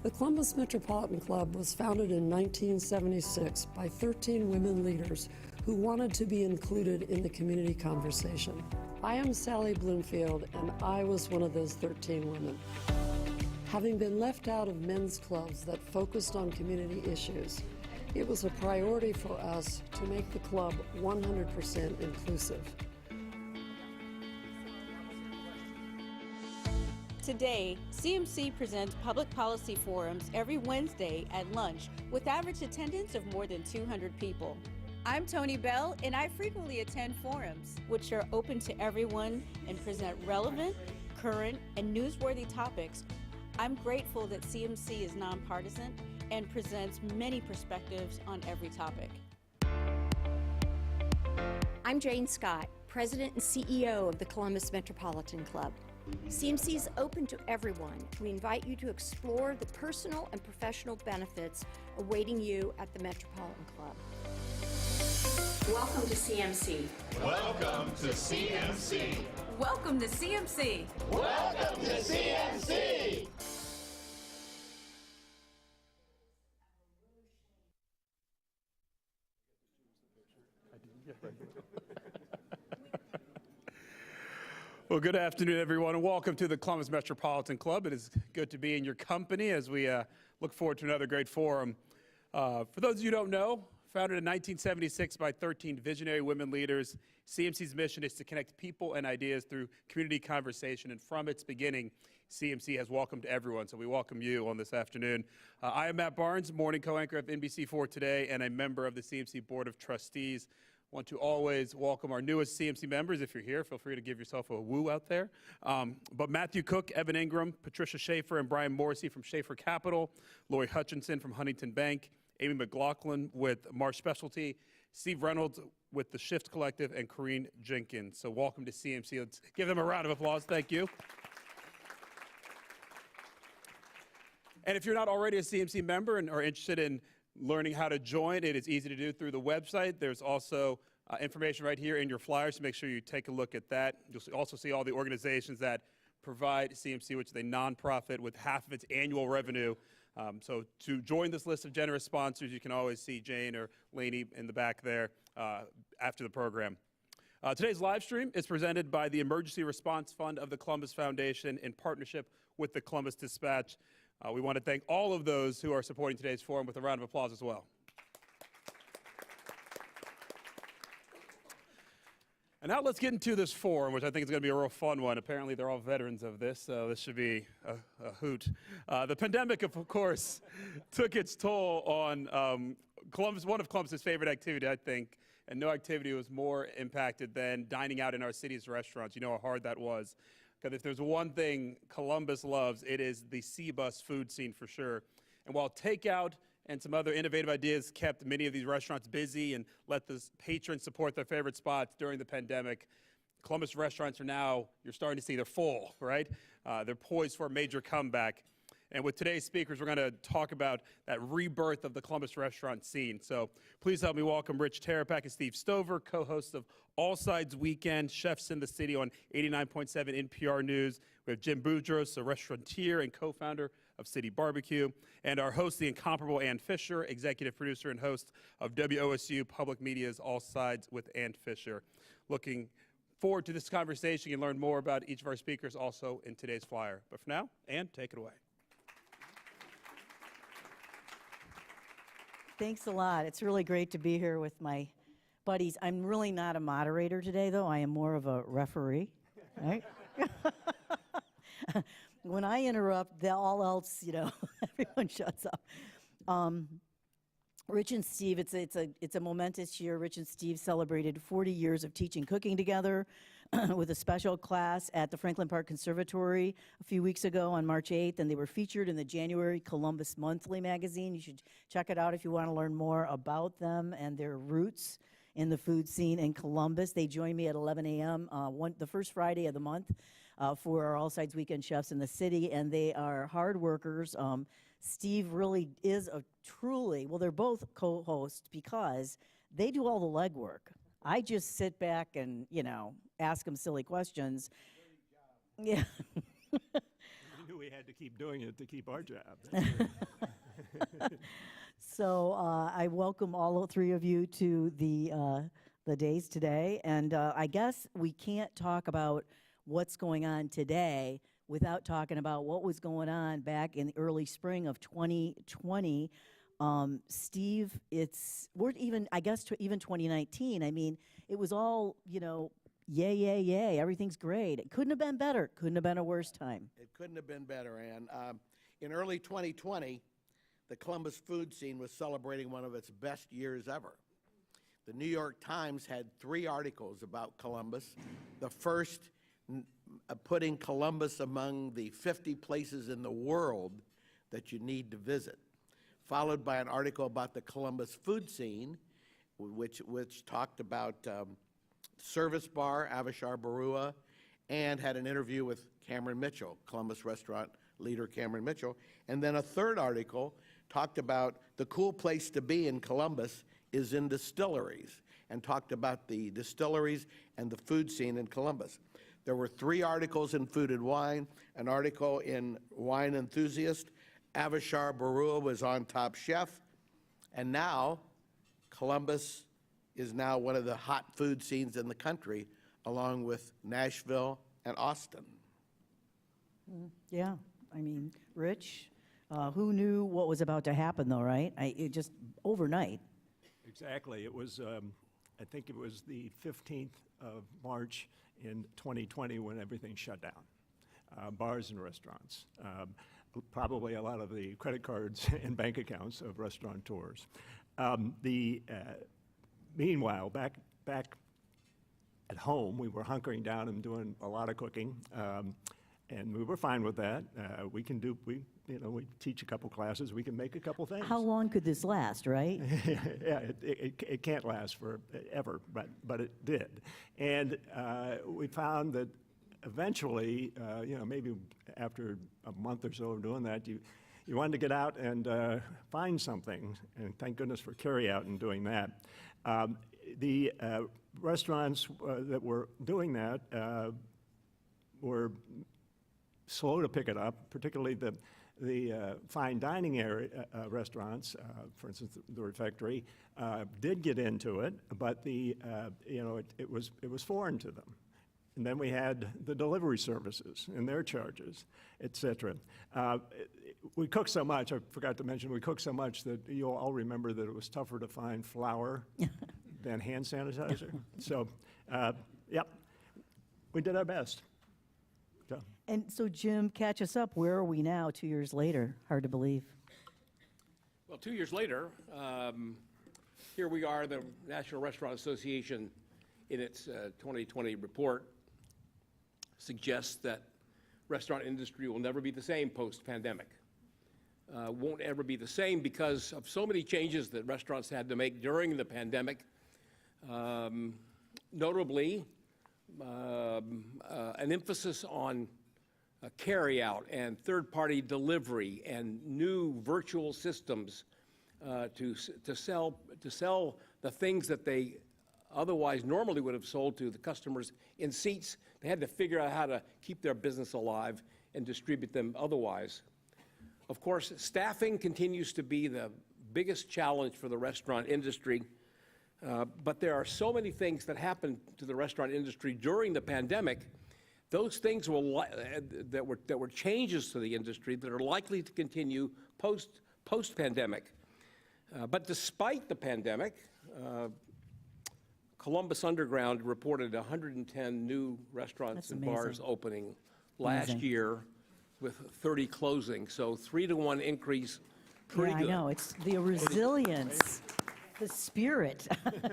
The Columbus Metropolitan Club was founded in 1976 by 13 women leaders who wanted to be included in the community conversation. I am Sally Bloomfield, and I was one of those 13 women. Having been left out of men's clubs that focused on community issues, it was a priority for us to make the club 100% inclusive. Today, CMC presents public policy forums every Wednesday at lunch with average attendance of more than 200 people. I'm Tony Bell, and I frequently attend forums, which are open to everyone and present relevant, current, and newsworthy topics. I'm grateful that CMC is nonpartisan and presents many perspectives on every topic. I'm Jane Scott, President and CEO of the Columbus Metropolitan Club. CMC is open to everyone. We invite you to explore the personal and professional benefits awaiting you at the Metropolitan Club. Welcome to CMC. Welcome to CMC. Welcome to CMC. Welcome to CMC. Well, good afternoon, everyone, and welcome to the Columbus Metropolitan Club. It is good to be in your company as we look forward to another great forum. For those of you who don't know, founded in 1976 by 13 visionary women leaders, CMC's mission is to connect people and ideas through community conversation, and from its beginning, CMC has welcomed everyone, so we welcome you on this afternoon. I am Matt Barnes, morning co-anchor of NBC4 Today, and a member of the CMC Board of Trustees. Want to always welcome our newest CMC members. If you're here, feel free to give yourself a woo out there. But Matthew Cook, Evan Ingram, Patricia Schaefer, and Brian Morrissey from Schaefer Capital, Lori Hutchinson from Huntington Bank, Amy McLaughlin with Marsh Specialty, Steve Reynolds with the Shift Collective, and Corrine Jenkins. So welcome to CMC. Let's give them a round of applause. Thank you. And if you're not already a CMC member and are interested in learning how to join, it is easy to do through the website. There's also information right here in your flyers, so make sure you take a look at that. You'll also see all the organizations that provide CMC, which is a nonprofit with half of its annual revenue. So to join this list of generous sponsors, you can always see Jane or Lainey in the back there after the program. Today's live stream is presented by the Emergency Response Fund of the Columbus Foundation in partnership with the Columbus Dispatch. We want to thank all of those who are supporting today's forum with a round of applause as well. And now let's get into this forum, which I think is going to be a real fun one. Apparently, they're all veterans of this, so this should be a hoot. The pandemic, of course, took its toll on Columbus, one of Columbus's favorite activity, I think, and no activity was more impacted than dining out in our city's restaurants. You know how hard that was. Because if there's one thing Columbus loves, it is the C-bus food scene for sure. And while takeout and some other innovative ideas kept many of these restaurants busy and let the patrons support their favorite spots during the pandemic, Columbus restaurants are now, you're starting to see they're full, right? They're poised for a major comeback. And with today's speakers, we're going to talk about that rebirth of the Columbus restaurant scene. So please help me welcome Rich Terapak and Steve Stover, co-hosts of All Sides Weekend, Chefs in the City on 89.7 NPR News. We have Jim Budros, a restaurateur and co-founder of City Barbecue, and our host, the incomparable Ann Fisher, executive producer and host of WOSU Public Media's All Sides with Ann Fisher. Looking forward to this conversation. You can learn more about each of our speakers also in today's flyer. But for now, Ann, take it away. Thanks a lot. It's really great to be here with my buddies. I'm really not a moderator today, though. I am more of a referee, right? When I interrupt, all else, everyone shuts up. Rich and Steve, it's a momentous year. Rich and Steve celebrated 40 years of teaching cooking together with a special class at the Franklin Park Conservatory a few weeks ago on March 8th, and they were featured in the January Columbus Monthly magazine. You should check it out if you want to learn more about them and their roots in the food scene in Columbus. They join me at 11 a.m. The first Friday of the month for our All Sides Weekend Chefs in the City, and they are hard workers. Steve really is they're both co-hosts because they do all the legwork. I just sit back and, ask them silly questions. Yeah. knew we had to keep doing it to keep our job. So I welcome all three of you to the days today, and I guess we can't talk about what's going on today without talking about what was going on back in the early spring of 2020. Steve, we're even, I guess, even 2019. I mean, it was all, yay, yay, yay. Everything's great. It couldn't have been better. Couldn't have been a worse time. It couldn't have been better, Ann. In early 2020, the Columbus food scene was celebrating one of its best years ever. The New York Times had 3 articles about Columbus. The first putting Columbus among the 50 places in the world that you need to visit, followed by an article about the Columbus food scene, which talked about Service Bar, Avishar Barua, and had an interview with Cameron Mitchell, Columbus restaurant leader Cameron Mitchell. And then a third article talked about the cool place to be in Columbus is in distilleries, and talked about the distilleries and the food scene in Columbus. There were 3 articles in Food and Wine, an article in Wine Enthusiast. Avishar Barua was on Top Chef, and now Columbus is now one of the hot food scenes in the country, along with Nashville and Austin. Yeah, I mean, Rich, who knew what was about to happen, though, right? It just overnight. Exactly. It was, I think it was the 15th of March in 2020 when everything shut down, bars and restaurants. Probably a lot of the credit cards and bank accounts of restaurateurs. Meanwhile, back at home, we were hunkering down and doing a lot of cooking, and we were fine with that. We teach a couple classes, we can make a couple things. How long could this last, right? Yeah, it can't last forever, but it did. And we found that eventually, maybe after a month or so of doing that, you wanted to get out and find something, and thank goodness for carryout and doing that. The restaurants that were doing that were slow to pick it up, particularly the fine dining area restaurants, for instance, the refectory, did get into it, but it was foreign to them. And then we had the delivery services and their charges, et cetera. We cooked so much, I forgot to mention, we cooked so much that you'll all remember that it was tougher to find flour than hand sanitizer. So, yep, we did our best. So. And so, Jim, catch us up. Where are we now, 2 years later? Hard to believe. Well, 2 years later, here we are, the National Restaurant Association, in its 2020 report, suggests that restaurant industry will never be the same post-pandemic. Won't ever be the same because of so many changes that restaurants had to make during the pandemic. Notably, an emphasis on carryout and third-party delivery and new virtual systems to sell the things that they otherwise normally would have sold to the customers in seats. They had to figure out how to keep their business alive and distribute them otherwise. Of course, staffing continues to be the biggest challenge for the restaurant industry, but there are so many things that happened to the restaurant industry during the pandemic. Those things that were changes to the industry that are likely to continue post-pandemic. But despite the pandemic, Columbus Underground reported 110 new restaurants and bars opening last year with 30 closing. So 3-to-1 increase, pretty good. I know, it's the resilience, the spirit.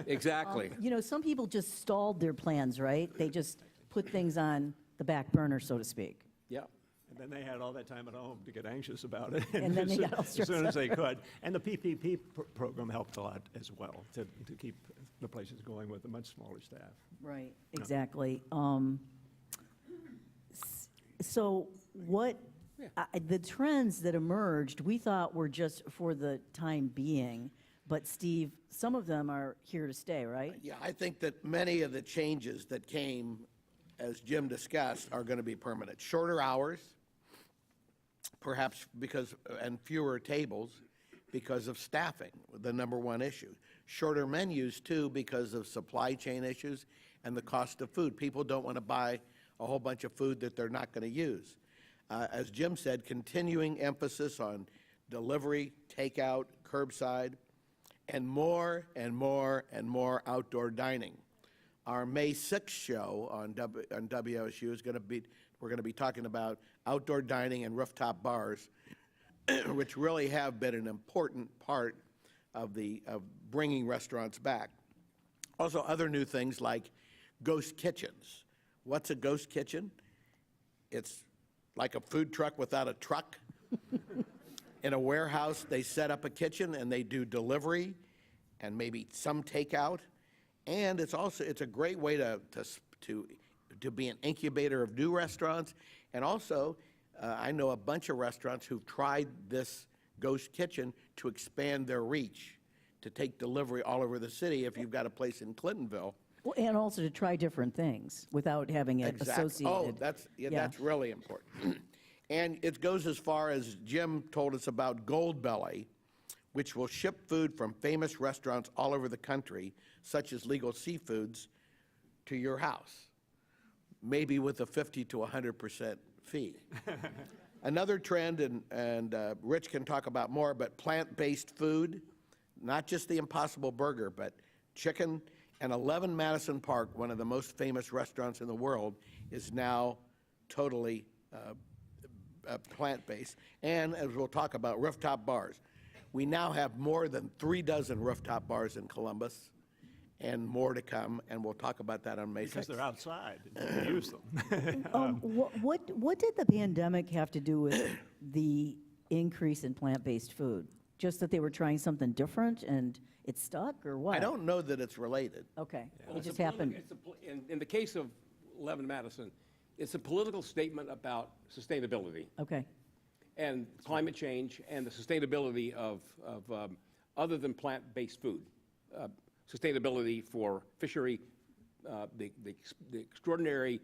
Exactly. Some people just stalled their plans, right? They just put things on the back burner, so to speak. Yeah. And then they had all that time at home to get anxious about it. And then they got all as stressed soon as they could. And the PPP program helped a lot as well to keep the places going with a much smaller staff. Right, exactly. So what, the trends that emerged, we thought were just for the time being, but Steve, some of them are here to stay, right? Yeah, I think that many of the changes that came, as Jim discussed, are going to be permanent. Shorter hours, perhaps and fewer tables because of staffing, the #1 issue. Shorter menus, too, because of supply chain issues and the cost of food. People don't want to buy a whole bunch of food that they're not going to use. As Jim said, continuing emphasis on delivery, takeout, curbside, and more and more and more outdoor dining. Our May 6th show on WOSU is going to be, we're going to be talking about outdoor dining and rooftop bars, which really have been an important part of bringing restaurants back. Also, other new things like ghost kitchens. What's a ghost kitchen? It's like a food truck without a truck. In a warehouse, they set up a kitchen and they do delivery and maybe some takeout. And it's a great way to be an incubator of new restaurants. And also, I know a bunch of restaurants who've tried this ghost kitchen to expand their reach, to take delivery all over the city if you've got a place in Clintonville. Well, and also to try different things without having it associated. Oh, that's really important. And it goes as far as Jim told us about Gold Belly, which will ship food from famous restaurants all over the country, such as Legal Seafoods, to your house, maybe with a 50 to 100% fee. Another trend, and Rich can talk about more, but plant-based food, not just the Impossible Burger, but chicken. And 11 Madison Park, one of the most famous restaurants in the world, is now totally plant-based. And as we'll talk about, rooftop bars. We now have more than 3 dozen rooftop bars in Columbus, and more to come, and we'll talk about that on May 6th. Because they're outside, and you use them. What did the pandemic have to do with the increase in plant-based food? Just that they were trying something different and it stuck, or what? I don't know that it's related. Okay, Well, it just happened. In the case of 11 Madison, it's a political statement about sustainability Okay, and climate change and the sustainability of other than plant-based food. Sustainability for fishery, the extraordinary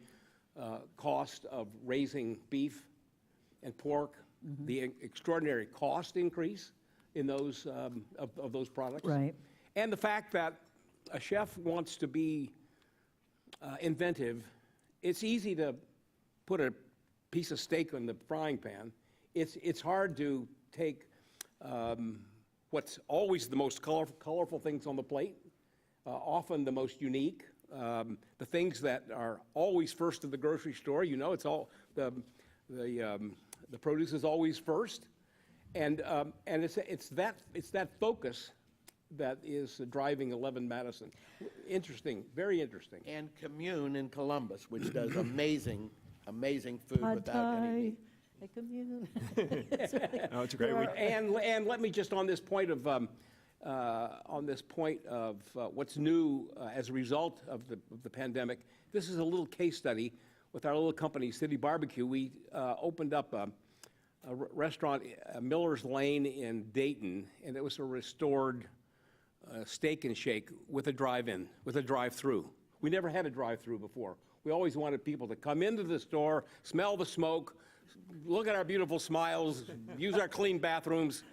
cost of raising beef and pork, the extraordinary cost increase in those of those products, right. and the fact that a chef wants to be inventive. It's easy to put a piece of steak in the frying pan. It's hard to take what's always the most colorful things on the plate, often the most unique, the things that are always first in the grocery store. You know, it's all the produce is always first, and it's that focus that is driving 11 Madison. Interesting, very interesting. And Commune in Columbus, which does amazing food Pad without any Thai, meat. a commune. No, it's a great week. And let me just on this point of what's new as a result of the pandemic. This is a little case study with our little company, City Barbecue. We opened up a restaurant, Miller's Lane in Dayton, and it was a restored steak and shake with a drive-in, with a drive-through. We never had a drive-through before. We always wanted people to come into the store, smell the smoke, look at our beautiful smiles, use our clean bathrooms,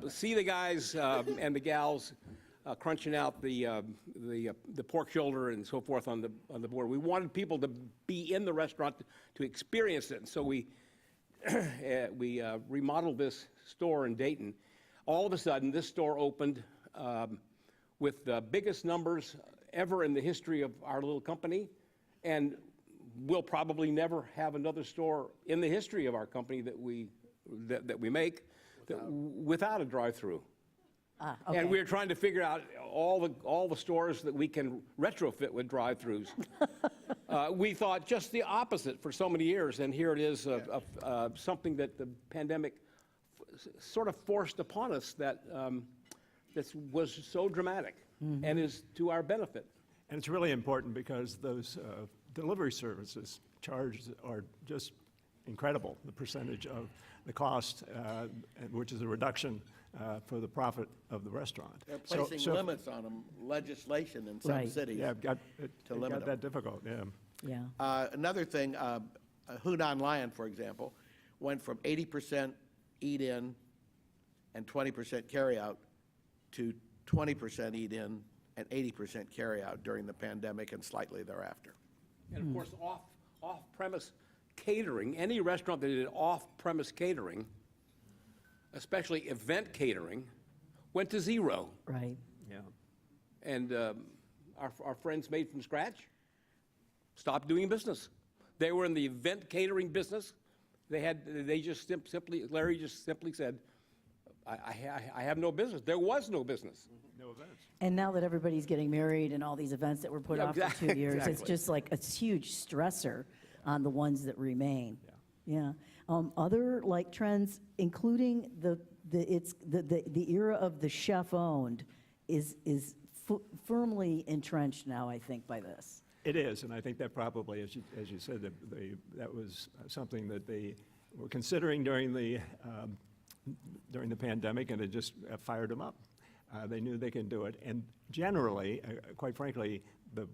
see the guys and the gals crunching out the pork shoulder and so forth on the board. We wanted people to be in the restaurant to experience it, and so we remodeled this store in Dayton. All of a sudden, this store opened with the biggest numbers ever in the history of our little company, and we'll probably never have another store in the history of our company that we make without a drive-through. Okay. And we're trying to figure out all the stores that we can retrofit with drive-throughs. We thought just the opposite for so many years, and here it is, something that the pandemic sort of forced upon us that was so dramatic and is to our benefit. And it's really important because those delivery services charged are just incredible, the percentage of the cost, which is a reduction for the profit of the restaurant. They're placing limits on them, legislation in some Right. cities. Yeah, it got limit that difficult, yeah. Yeah. Another thing, Hunan Lion, for example, went from 80% eat-in and 20% carry-out to 20% eat-in and 80% carry-out during the pandemic and slightly thereafter. And of course, off-premise catering, any restaurant that did off-premise catering, especially event catering, went to zero. Right. Yeah. And our friends Made from Scratch stopped doing business. They were in the event catering business. They just simply, Larry just simply said, I have no business. There was no business. No events. And now that everybody's getting married and all these events that were put Yeah, off for 2 years, it's exactly. just like a huge stressor on the ones that remain. Yeah. Other like trends, including the era of the chef owned, is firmly entrenched now, I think, by this. It is, and I think that probably, as you said, that was something that they were considering during the pandemic, and it just fired them up. They knew they can do it, and generally, quite frankly, the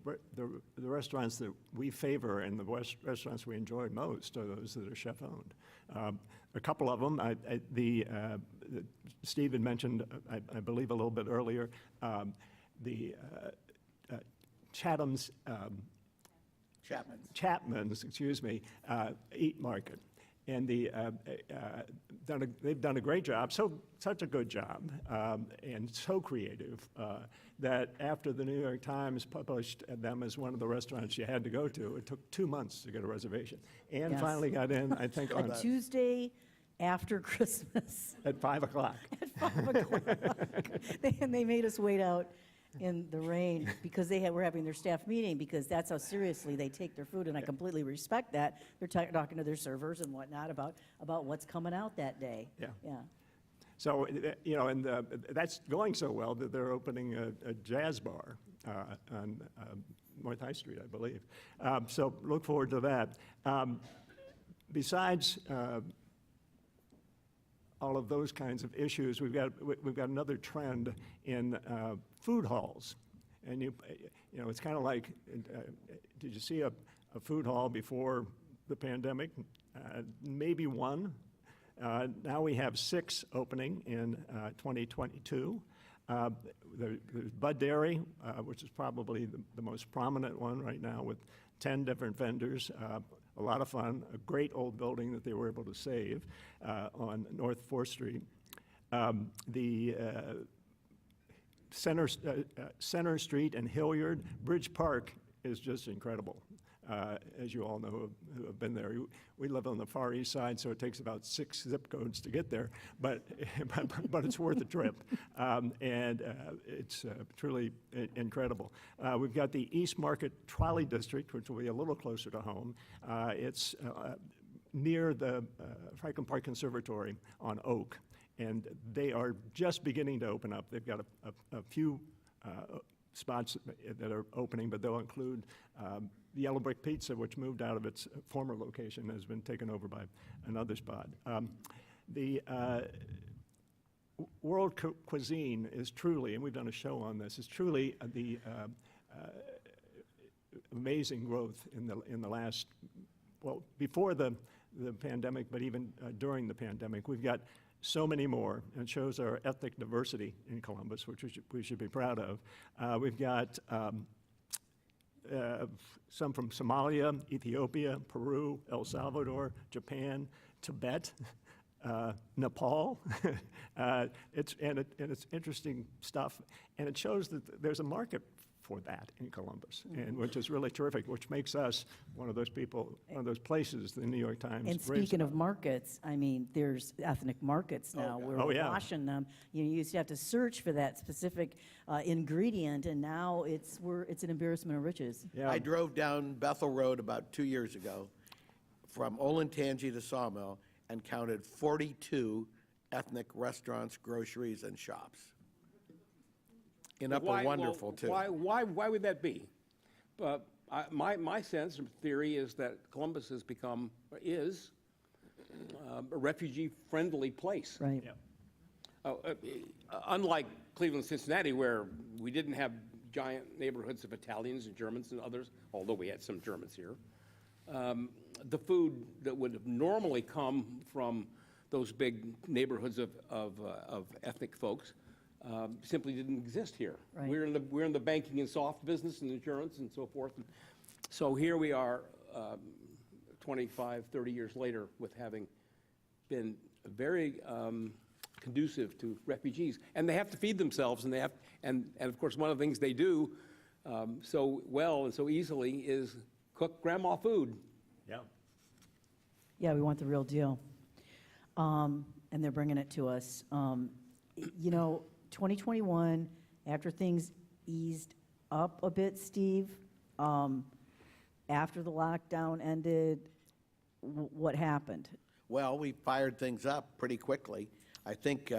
restaurants that we favor and the restaurants we enjoy most are those that are chef-owned. A couple of them, Steve had mentioned, I believe a little bit earlier, the Chapman's, excuse me, Eat Market. And they've done a great job, such a good job, and so creative, that after the New York Times published them as one of the restaurants you had to go to, it took 2 months to get a reservation. And Yes. finally got in, I think, on A Tuesday after Christmas at 5 o'clock. at 5 o'clock. And they made us wait out in the rain because were having their staff meeting, because that's how seriously they take their food, and I completely respect that. They're talking to their servers and whatnot about what's coming out that day. Yeah. Yeah. So, and that's going so well that they're opening a jazz bar on North High Street, I believe. So look forward to that. Besides all of those kinds of issues, we've got another trend in food halls. And it's kind of like, did you see a food hall before the pandemic? Maybe one. Now we have 6 opening in 2022. There's Bud Dairy, which is probably the most prominent one right now, with 10 different vendors. A lot of fun, a great old building that they were able to save on North 4th Street. The Center Street and Hilliard, Bridge Park is just incredible. As you all know who have been there. We live on the Far East Side, so it takes about 6 zip codes to get there, but it's worth the trip. And it's truly incredible. We've got the East Market Trolley District, which will be a little closer to home. It's near the Franklin Park Conservatory on Oak, and they are just beginning to open up. They've got a few spots that are opening, but they'll include the Yellow Brick Pizza, which moved out of its former location, has been taken over by another spot. The world cuisine is truly, and we've done a show on this, is truly the amazing growth in the last, well, before the pandemic, but even during the pandemic. We've got so many more, and it shows our ethnic diversity in Columbus, which we should be proud of. We've got some from Somalia, Ethiopia, Peru, El Salvador, Japan, Tibet, Nepal. It's interesting stuff, and it shows that there's a market for that in Columbus, and which is really terrific, which makes us one of those people, one of those places the New York Times And speaking of markets, I mean, there's ethnic markets now where we're washing them. You used to have to search for that specific ingredient, and now it's an embarrassment of riches. Yeah. I drove down Bethel Road about 2 years ago from Olentangy to Sawmill and counted 42 ethnic restaurants, groceries, and shops. In Upper Wonderful, too. Why would that be? My sense of theory is that Columbus is a refugee-friendly place. Right. Yeah. Unlike Cleveland, Cincinnati, where we didn't have giant neighborhoods of Italians and Germans and others, although we had some Germans here. the food that would have normally come from those big neighborhoods of ethnic folks simply didn't exist here. Right. We're in the banking and soft business and insurance and so forth. And so here we are 25, 30 years later with having been very conducive to refugees. And they have to feed themselves, and and of course one of the things they do so well and so easily is cook grandma food. Yeah. Yeah, we want the real deal. And they're bringing it to us. You know, 2021, after things eased up a bit, Steve, after the lockdown ended, what happened? Well, we fired things up pretty quickly. I think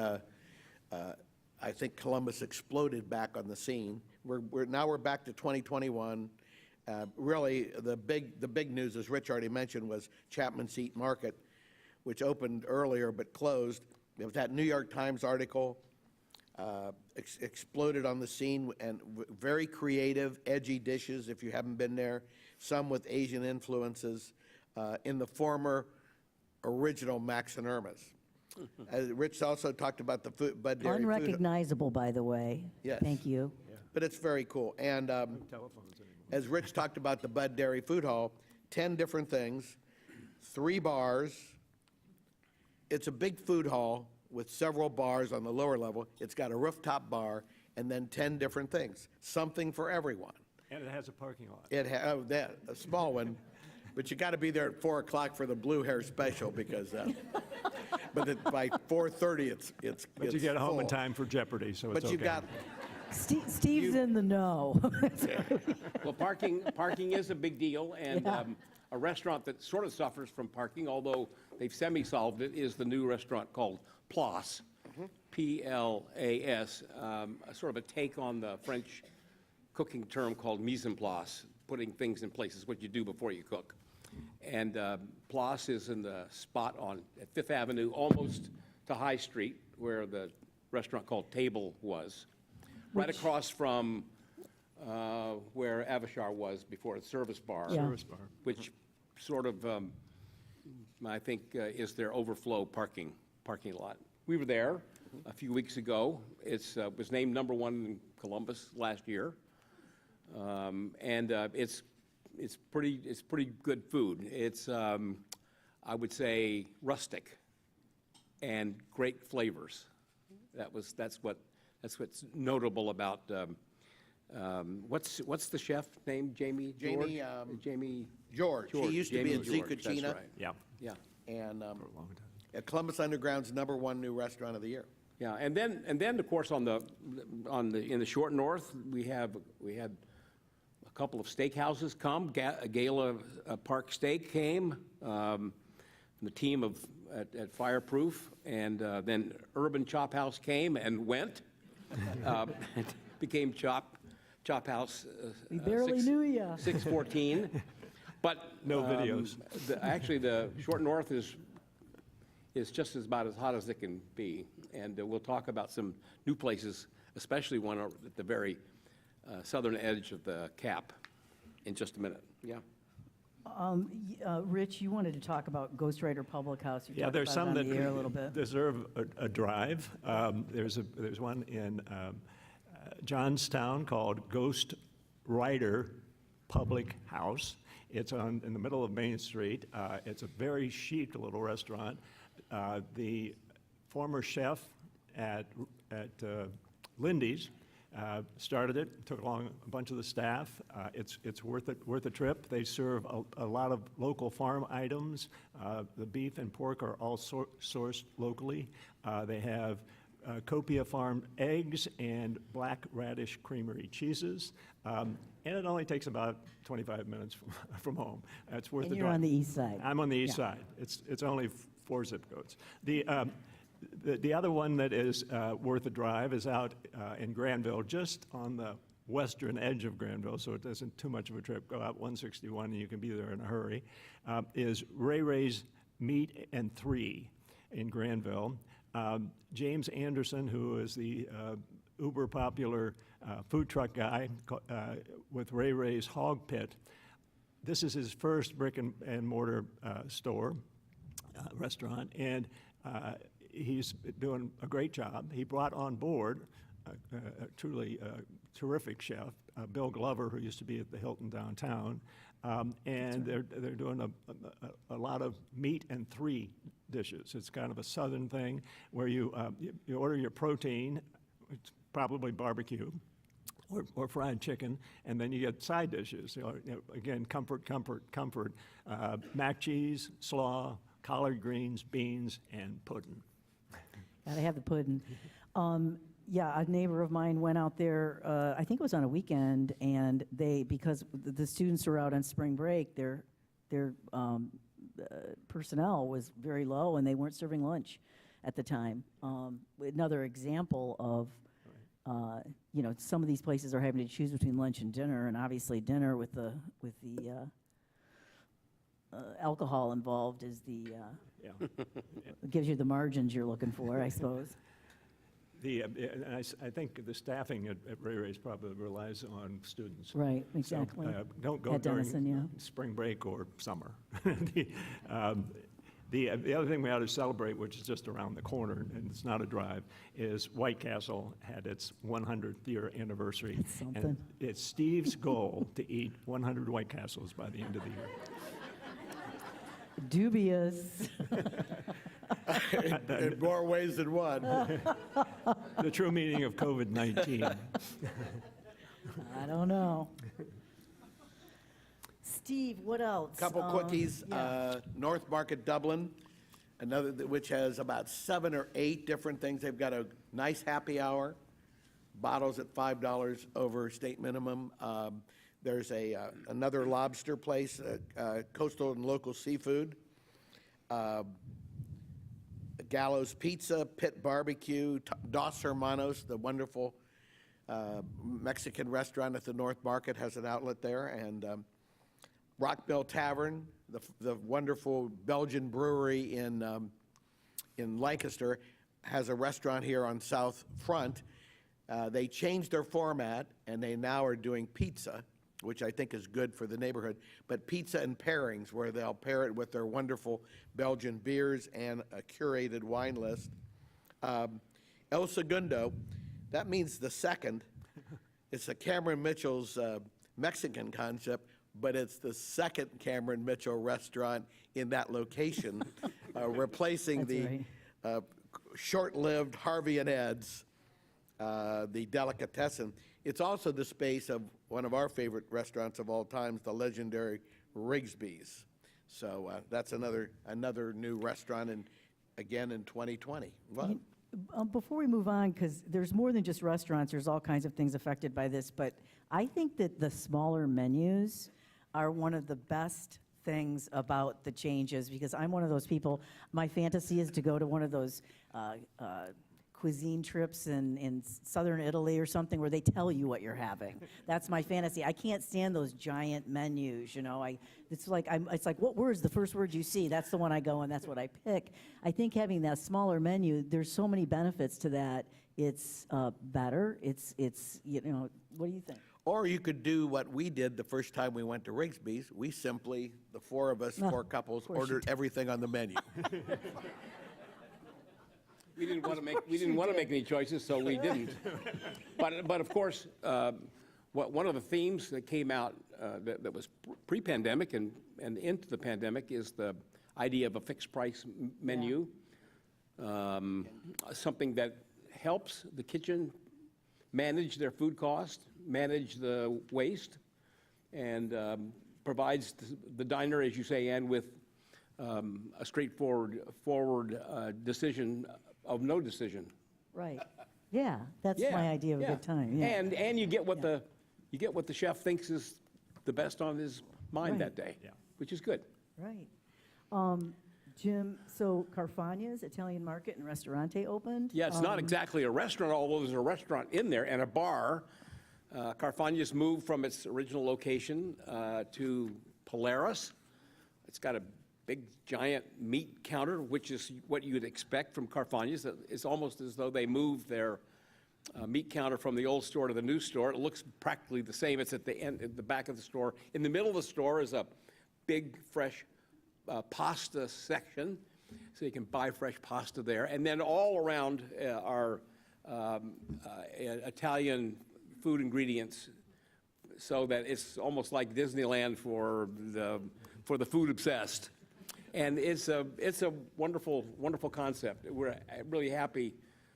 Columbus exploded back on the scene. We're back to 2021. Really, the big news, as Rich already mentioned, was Chapman Seat Market, which opened earlier but closed. It was that New York Times article exploded on the scene, and very creative, edgy dishes, if you haven't been there, some with Asian influences, in the former original Max and Irma's. Rich also talked about the Bud Dairy food. Unrecognizable, by the way. Yes. Thank you. But it's very cool. And Telephones anymore. as Rich talked about the Bud Dairy Food Hall, 10 different things, 3 bars. It's a big food hall with several bars on the lower level. It's got a rooftop bar and then 10 different things, something for everyone. And it has a parking lot. It a small one, but you got to be there at 4 o'clock for the blue hair special because, but by 4:30 it's But you get home in full. time for Jeopardy, so it's But okay. you got, Steve's in the know. Well, parking is a big deal, and Yeah. a restaurant that sort of suffers from parking, although they've semi-solved it, is the new restaurant called Place, P-L-A-S, sort of a take on the French cooking term called mise en place, putting things in place is what you do before you cook. And Place is in the spot at Fifth Avenue, almost to High Street, where the restaurant called Table was, right across from where Avishar was before, the Service Bar. Yeah. Service bar. Which sort of, I think, is their overflow parking lot. We were there a few weeks ago. It was named #1 in Columbus last year, and it's pretty good food. It's I would say rustic and great flavors. That's what's notable about. What's the chef name? Jamie. George. He used to be at George, that's Cucina. right. Yeah, Yeah. And for a long time. at Columbus Underground's #1 new restaurant of the year. Yeah, and then of course in the short north we had a couple of steakhouses come. Gala Park Steak came, the team at Fireproof, and then Urban Chop House came and went, and became Chop House. We barely knew ya. 614, but No videos. Actually, the short north is just about as hot as it can be, and we'll talk about some new places, especially one at the very southern edge of the Cap, in just a minute. Yeah. Rich, you wanted to talk about Ghostwriter Public House. You Yeah, talked there's about some it that on the air a little bit. deserve a drive. There's one in Johnstown called Ghost Rider Public House. It's in the middle of Main Street. It's a very chic little restaurant. The former chef at Lindy's started it, took along a bunch of the staff. It's worth a trip. They serve a lot of local farm items. The beef and pork are all sourced locally. They have Copia farmed eggs and black radish creamery cheeses. And it only takes about 25 minutes from home. It's worth And the you're drive. on the east side. I'm on the east Yeah. side. It's only 4 zip codes. The other one that is worth a drive is out in Granville, just on the western edge of Granville, so it isn't too much of a trip. Go out 161 and you can be there in a hurry. Is Ray Ray's Meat and 3 in Granville. James Anderson, who is the uber popular food truck guy with Ray Ray's Hog Pit, this is his first brick and mortar store, restaurant, and he's doing a great job. He brought on board a truly terrific chef, Bill Glover, who used to be at the Hilton downtown, and they're doing a lot of meat and 3 dishes. It's kind of a southern thing where you order your protein, it's probably barbecue, or fried chicken, and then you get side dishes. Again, comfort, mac cheese, slaw, collard greens, beans, and pudding. Gotta have the pudding. Yeah, a neighbor of mine went out there, I think it was on a weekend, and because the students were out on spring break, their personnel was very low, and they weren't serving lunch at the time. Another example of, some of these places are having to choose between lunch and dinner, and obviously dinner with the alcohol involved is gives you the margins you're looking for, I suppose. I think the staffing at Ray Ray's probably relies on students. Right, exactly. So, don't go At during Denison, spring break or summer. The other thing we ought to celebrate, which is just around the corner, and it's not a drive, is White Castle had its 100th year anniversary. That's something. And it's Steve's goal to eat 100 White Castles by the end of the year. Dubious. In more ways than one. The true meaning of COVID-19. I don't know. Steve, what else? Couple quickies. Yeah. North Market Dublin, another which has about 7 or 8 different things. They've got a nice happy hour, bottles at $5 over state minimum. There's another lobster place, coastal and local seafood. Gallows Pizza, Pit Barbecue, Dos Hermanos, the wonderful Mexican restaurant at the North Market, has an outlet there, and Rockbill Tavern, the wonderful Belgian brewery in Lancaster, has a restaurant here on South Front. They changed their format, and they now are doing pizza, which I think is good for the neighborhood, but pizza and pairings, where they'll pair it with their wonderful Belgian beers and a curated wine list. El Segundo, that means the second. It's a Cameron Mitchell's Mexican concept, but it's the second Cameron Mitchell restaurant in that location, replacing the short-lived Harvey and Ed's, the delicatessen. It's also the space of one of our favorite restaurants of all times, the legendary Rigsby's. So that's another new restaurant, and again in 2020. Well, before we move on, because there's more than just restaurants, there's all kinds of things affected by this, but I think that the smaller menus are one of the best things about the changes, because I'm one of those people, my fantasy is to go to one of those cuisine trips in southern Italy or something where they tell you what you're having. That's my fantasy. I can't stand those giant menus, It's like, where's the first word you see? That's the one I go and that's what I pick. I think having that smaller menu, there's so many benefits to that. It's better. It's what do you think? or you could do what we did the first time we went to Rigsby's. We simply, the four of us, four couples, ordered everything on the menu. We didn't want to make any choices, so we didn't. But of course, one of the themes that came out that was pre-pandemic and into the pandemic is the idea of a fixed price menu, something that helps the kitchen manage their food cost, manage the waste, and provides the diner, as you say, Ann, with a straightforward decision of no decision. Right. Yeah, that's my idea of a good time. Yeah. And you get what the chef thinks is the best on his mind that day, which is good. Right. Jim, so Carfagna's Italian Market and Restaurante opened? Yeah, it's not exactly a restaurant, although there's a restaurant in there and a bar. Carfagna's moved from its original location to Polaris. It's got a big, giant meat counter, which is what you'd expect from Carfagna's. It's almost as though they moved their meat counter from the old store to the new store. It looks practically the same. It's at the end, at the back of the store. In the middle of the store is a big, fresh pasta section, so you can buy fresh pasta there. And then all around are Italian food ingredients, so that it's almost like Disneyland for the food obsessed. And it's a wonderful, wonderful concept. We're really happy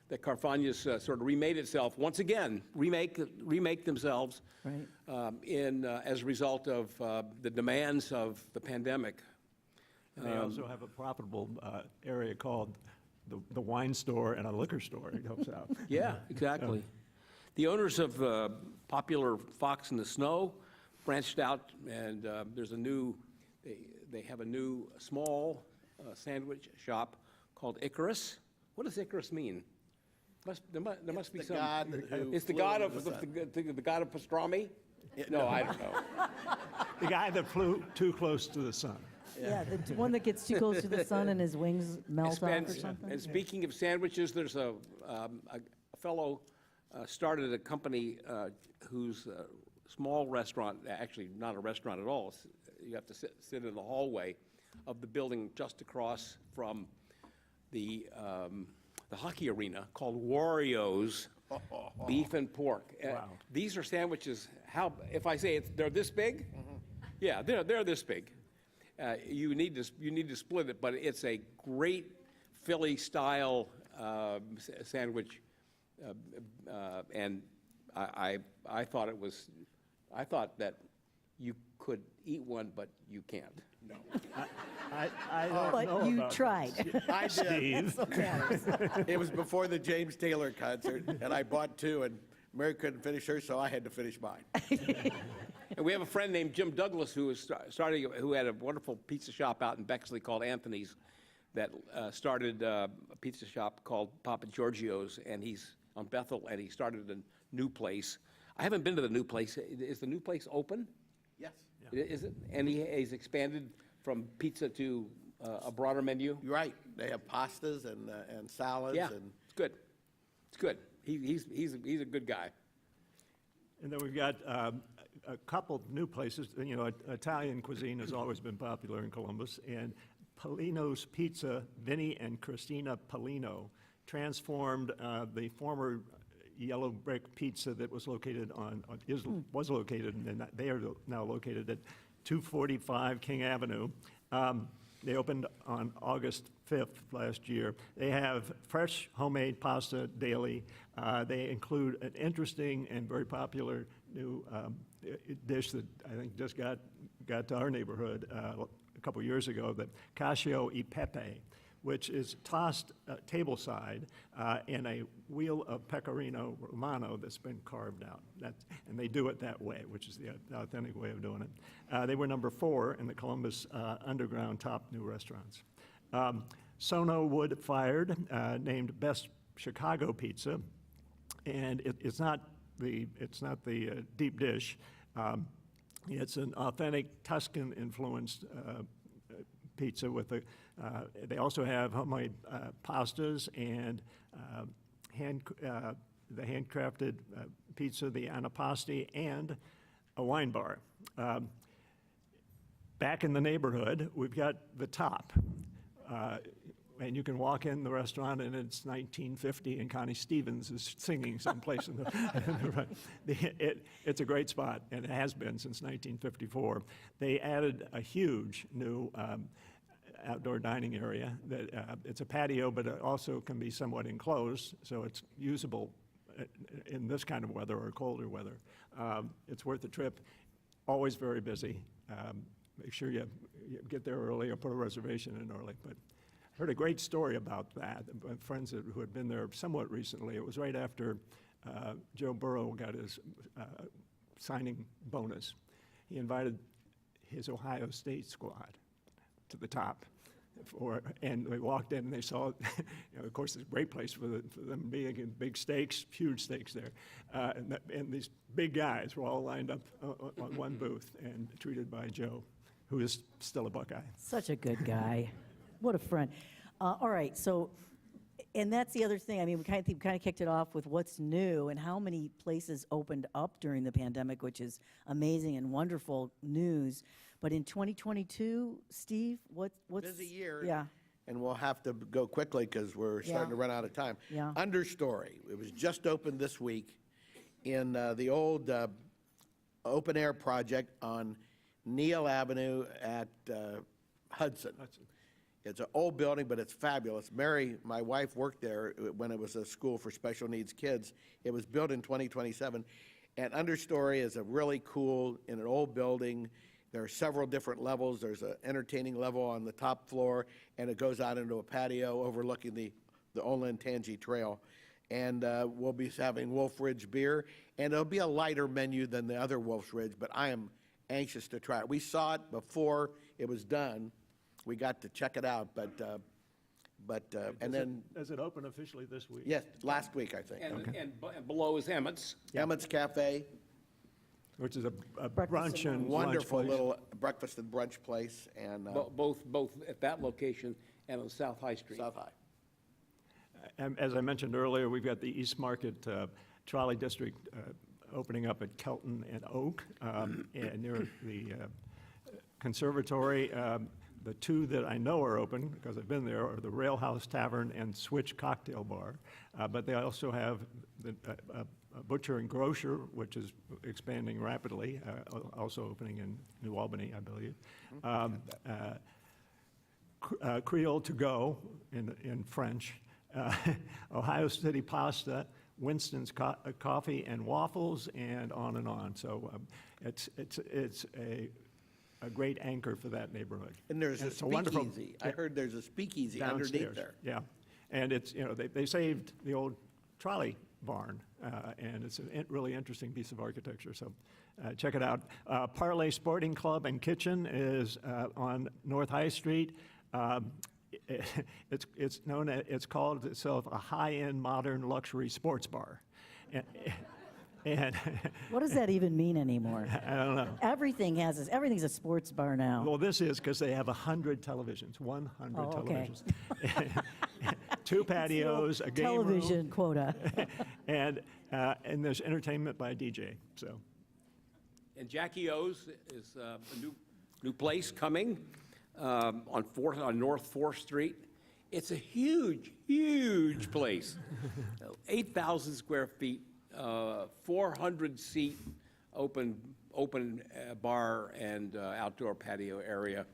that Carfagna's sort of remade itself once again, remake themselves, Right. as a result of the demands of the pandemic. They also have a profitable area called the wine store and a liquor store. It helps out. Yeah, exactly. The owners of popular Fox in the Snow branched out, and there's a new, they have a new small sandwich shop called Icarus. What does Icarus mean? There must be the some. god who It's the flew god in of the sun. the god of pastrami. No, I don't know. The guy that flew too close to the sun. Yeah, the one that gets too close to the sun and his wings melt off or something. And speaking of sandwiches, there's a fellow started a company whose small restaurant, actually not a restaurant at all. You have to sit in the hallway of the building just across from the hockey arena, called Wario's Beef and Pork. Wow. These are sandwiches. If I say they're this big? Yeah, they're this big. You need to split it, but it's a great Philly style sandwich, and I thought that you could eat one, but you can't. No. I don't know But you about tried. I did. Steve. It was before the James Taylor concert, and I bought two, and Mary couldn't finish hers, so I had to finish mine. And we have a friend named Jim Budros who had a wonderful pizza shop out in Bexley called Anthony's, that started a pizza shop called Papa Giorgio's, and he's on Bethel, and he started a new place. I haven't been to the new place. Is the new place open? Yes. Is it? And he's expanded from pizza to a broader menu? You're right. They have pastas and salads. Yeah, And it's good. It's good. He's a good guy. And then we've got a couple new places. You know, Italian cuisine has always been popular in Columbus, and Polino's Pizza, Vinnie and Christina Polino, transformed the former yellow brick pizza that was located was located, and they are now located at 245 King Avenue. They opened on August 5th last year. They have fresh homemade pasta daily. They include an interesting and very popular new dish that I think just got to our neighborhood a couple years ago, the cacio e pepe, which is tossed tableside in a wheel of pecorino romano that's been carved out. And they do it that way, which is the authentic way of doing it. They were number 4 in the Columbus Underground Top New Restaurants. Sono Wood Fired, named Best Chicago Pizza, and it's not the deep dish. It's an authentic Tuscan-influenced pizza with they also have homemade pastas and the handcrafted pizza, the anapasti, and a wine bar. Back in the neighborhood, we've got the Top. And you can walk in the restaurant and it's 1950 and Connie Stevens is singing someplace in the front. It's a great spot, and it has been since 1954. They added a huge new outdoor dining area. It's a patio, but it also can be somewhat enclosed, so it's usable in this kind of weather or colder weather. It's worth the trip. Always very busy. Make sure you get there early or put a reservation in early. But I heard a great story about that. Friends who had been there somewhat recently. It was right after Joe Burrow got his signing bonus. He invited his Ohio State squad to the Top. And they walked in and they saw, of course, it's a great place for them being in big steaks, huge steaks there. And these big guys were all lined up on one booth and treated by Joe, who is still a Buckeye. Such a good guy. What a friend. All right, so And that's the other thing. I mean, we kind of kicked it off with what's new and how many places opened up during the pandemic, which is amazing and wonderful news. But in 2022, Steve, what's Busy year. Yeah. And we'll have to go quickly because we're starting to run out of time. Yeah. Understory. It was just opened this week in the old open air project on Neal Avenue at Hudson. It's an old building, but it's fabulous. Mary, my wife, worked there when it was a school for special needs kids. It was built in 2027. And Understory is a really cool, in an old building. There are several different levels. There's an entertaining level on the top floor, and it goes out into a patio overlooking the Olentangy Trail. And we'll be having Wolf Ridge beer, and it'll be a lighter menu than the other Wolf Ridge, but I am anxious to try it. We saw it before it was done. We got to check it out, and then, Does it open officially this week? yes, last week, I think. And below is Emmett's. Emmett's Cafe, Which is a Breakfast brunch and lunch wonderful place. little breakfast and brunch place, and Both at that location and on South High Street. South High. And as I mentioned earlier, we've got the East Market Trolley District opening up at Kelton and Oak, and near the conservatory. The two that I know are open, because I've been there, are the Rail House Tavern and Switch Cocktail Bar. But they also have the Butcher and Grocer, which is expanding rapidly, also opening in New Albany, I believe. Creole to Go in French. Ohio City Pasta, Winston's Coffee and Waffles, and on and on. So it's a great anchor for that neighborhood. And there's a it's wonderful- speakeasy. I heard there's a speakeasy underneath downstairs. there. Yeah, and it's, they saved the old trolley barn, and it's a really interesting piece of architecture, so check it out. Parlay Sporting Club and Kitchen is on North High Street. It's called itself a high-end modern luxury sports bar. And What does that even mean anymore? I don't know. Everything's a sports bar now. Well, this is because they have 100 televisions, 100 Oh, okay. televisions. 2 patios, a game room. Television quota. And there's entertainment by a DJ, so. And Jackie O's is a new place coming on North 4th Street. It's a huge, huge place. 8,000 square feet, 400-seat open bar and outdoor patio area.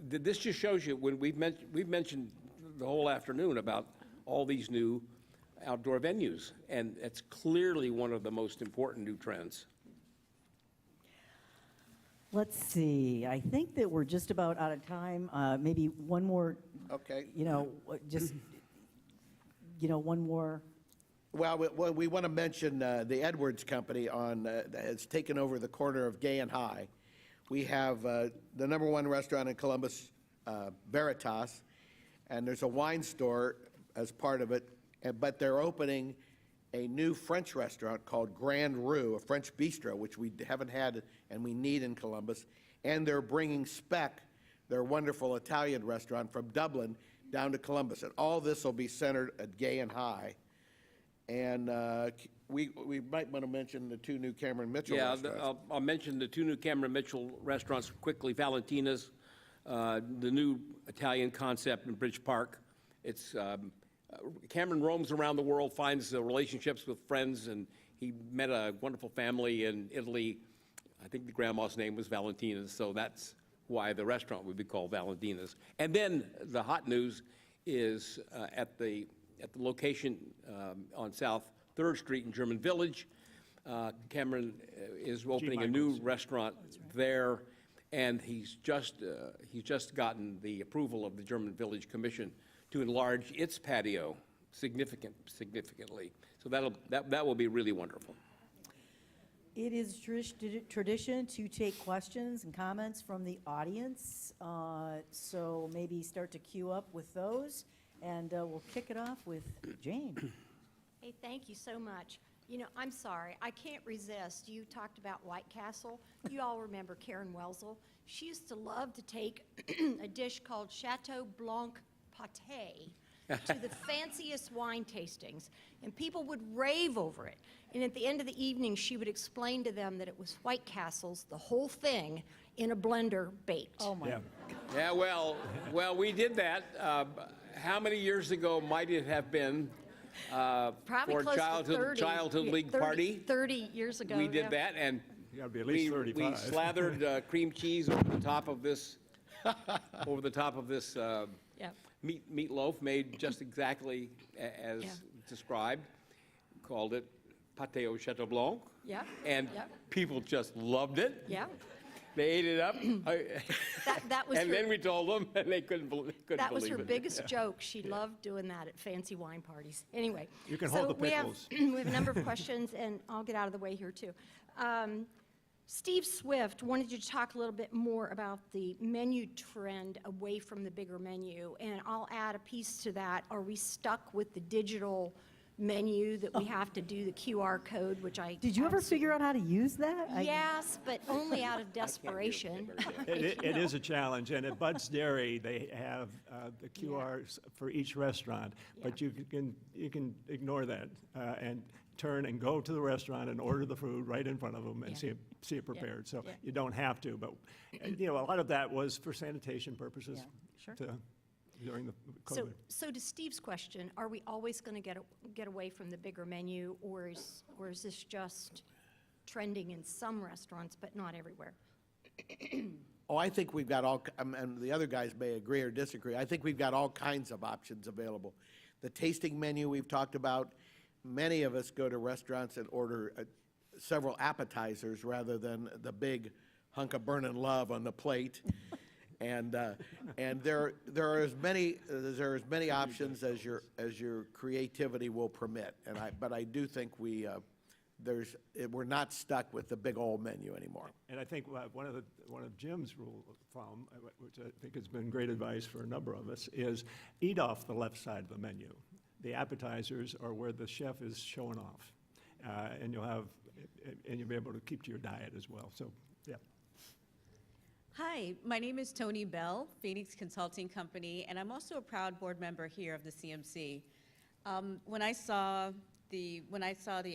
This just shows you, when we've mentioned the whole afternoon about all these new outdoor venues, and it's clearly one of the most important new trends. Let's see. I think that we're just about out of time. Maybe one more. Okay. One more. Well, we want to mention the Edwards Company that has taken over the corner of Gay and High. We have the #1 restaurant in Columbus, Veritas, and there's a wine store as part of it, but they're opening a new French restaurant called Grand Rue, a French bistro, which we haven't had and we need in Columbus. And they're bringing Speck, their wonderful Italian restaurant from Dublin, down to Columbus. And all this will be centered at Gay and High. And we might want to mention the 2 new Cameron Mitchell restaurants. I'll mention the 2 new Cameron Mitchell restaurants quickly. Valentina's, the new Italian concept in Bridge Park. It's Cameron roams around the world, finds relationships with friends, and he met a wonderful family in Italy. I think the grandma's name was Valentina's, so that's why the restaurant would be called Valentina's. And then the hot news is at the location on South 3rd Street in German Village. Cameron is opening a new restaurant there, and he's just gotten the approval of the German Village Commission to enlarge its patio significantly. So that will be really wonderful. It is tradition to take questions and comments from the audience. So maybe start to queue up with those, and we'll kick it off with Jane. Hey, thank you so much. I'm sorry, I can't resist. You talked about White Castle. You all remember Karen Welzel. She used to love to take a dish called Chateau Blanc pâté, to the fanciest wine tastings, and people would rave over it. And at the end of the evening, she would explain to them that it was White Castles, the whole thing, in a blender baked. Oh, my. Yeah. Yeah, well, we did that. How many years ago might it have been? Probably for close to 30. childhood Yeah, league 30 party. 30 years ago. We did yeah. that, and You gotta be at least 35. we slathered cream cheese over the top of this, Yeah. meatloaf made just exactly as Yeah. described. Called it pâté au Chateau Blanc. Yeah. And Yeah. people just loved it. Yeah. They ate it up. That was And her, then we told them, and they couldn't believe it. that was her biggest joke. She loved doing that at fancy wine parties. Anyway. You can hold the we have, pickles. we have a number of questions, and I'll get out of the way here, too. Steve Swift wanted you to talk a little bit more about the menu trend away from the bigger menu, and I'll add a piece to that. Are we stuck with the digital menu that we have to do the QR code, which I... Did you ever figure out how to use that? Yes, but only out of desperation. It is a challenge, and at Bud's Dairy, they have the QRs for each restaurant, but you can ignore that and turn and go to the restaurant and order the food right in front of them and Yeah. see it prepared. So Yeah. you don't have to, but a lot of that was for sanitation purposes. Sure. During the So, COVID. so to Steve's question, are we always going to get away from the bigger menu, or is this just trending in some restaurants but not everywhere? Oh, I think we've got and the other guys may agree or disagree, I think we've got all kinds of options available. The tasting menu we've talked about, many of us go to restaurants and order several appetizers rather than the big hunk of burning love on the plate. And there are as many options as your creativity will permit. But I do think we're not stuck with the big old menu anymore. And I think one of Jim's rule of thumb, which I think has been great advice for a number of us, is eat off the left side of the menu. The appetizers are where the chef is showing off, and you'll be able to keep to your diet as well. So, yeah. Hi, my name is Tony Bell, Phoenix Consulting Company, and I'm also a proud board member here of the CMC. When I saw the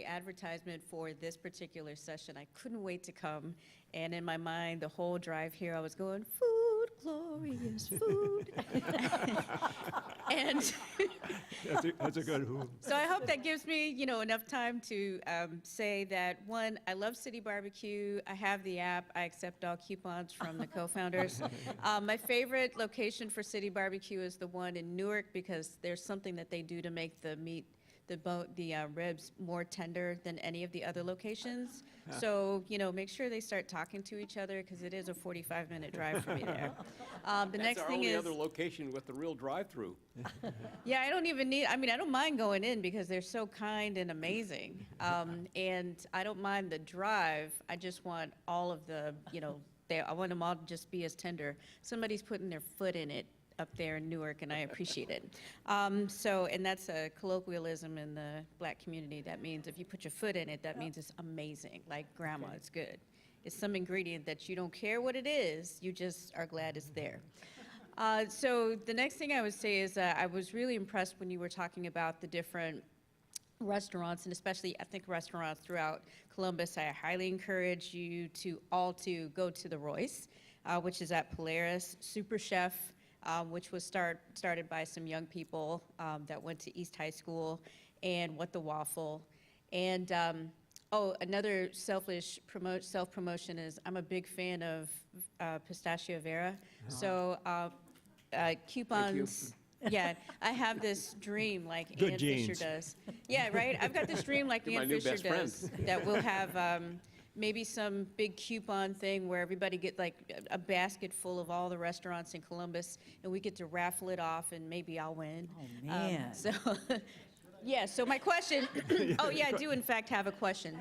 advertisement for this particular session, I couldn't wait to come, and in my mind, the whole drive here, I was going, food, glorious food. And That's a good who. so I hope that gives me, enough time to say that, one, I love City Barbecue. I have the app. I accept all coupons from the co-founders. My favorite location for City Barbecue is the one in Newark, because there's something that they do to make the meat, the ribs more tender than any of the other locations. So, make sure they start talking to each other, because it is a 45-minute drive for me there. The next That's our thing only is, other location with the real drive-through. yeah, I don't mind going in because they're so kind and amazing. And I don't mind the drive. I just want all of the, I want them all to just be as tender. Somebody's putting their foot in it up there in Newark, and I appreciate it. And that's a colloquialism in the Black community. That means if you put your foot in it, that means it's amazing, like grandma, it's good. It's some ingredient that you don't care what it is, you just are glad it's there. So the next thing I would say is I was really impressed when you were talking about the different restaurants, and especially ethnic restaurants throughout Columbus. I highly encourage you to go to the Royce, which is at Polaris, Super Chef, which was started by some young people that went to East High School, and What the Waffle. And another self-promotion is I'm a big fan of Pistachio Vera. So coupons. Yeah, I have this dream like Good Ann genes. Fisher does. Yeah, right? I've got this dream like You're my Ann new Fisher best friend. does, that we'll have maybe some big coupon thing where everybody get like a basket full of all the restaurants in Columbus, and we get to raffle it off, and maybe I'll win. Oh, man. Yeah, so my question, oh yeah, I do in fact have a question.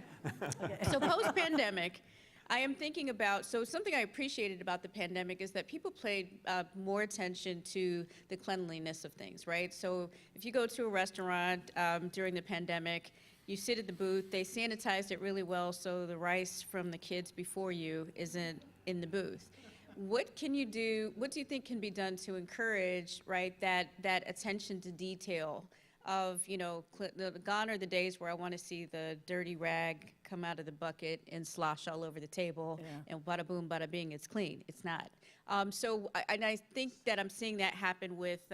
So post-pandemic, I am thinking about, so something I appreciated about the pandemic is that people paid more attention to the cleanliness of things, right? So if you go to a restaurant during the pandemic, you sit at the booth, they sanitized it really well so the rice from the kids before you isn't in the booth. What can you do, what do you think can be done to encourage, right, that attention to detail of, you know, gone are the days where I want to see the dirty rag come out of the bucket and slosh all over the table, and bada boom, bada bing, it's clean. It's not. And I think that I'm seeing that happen with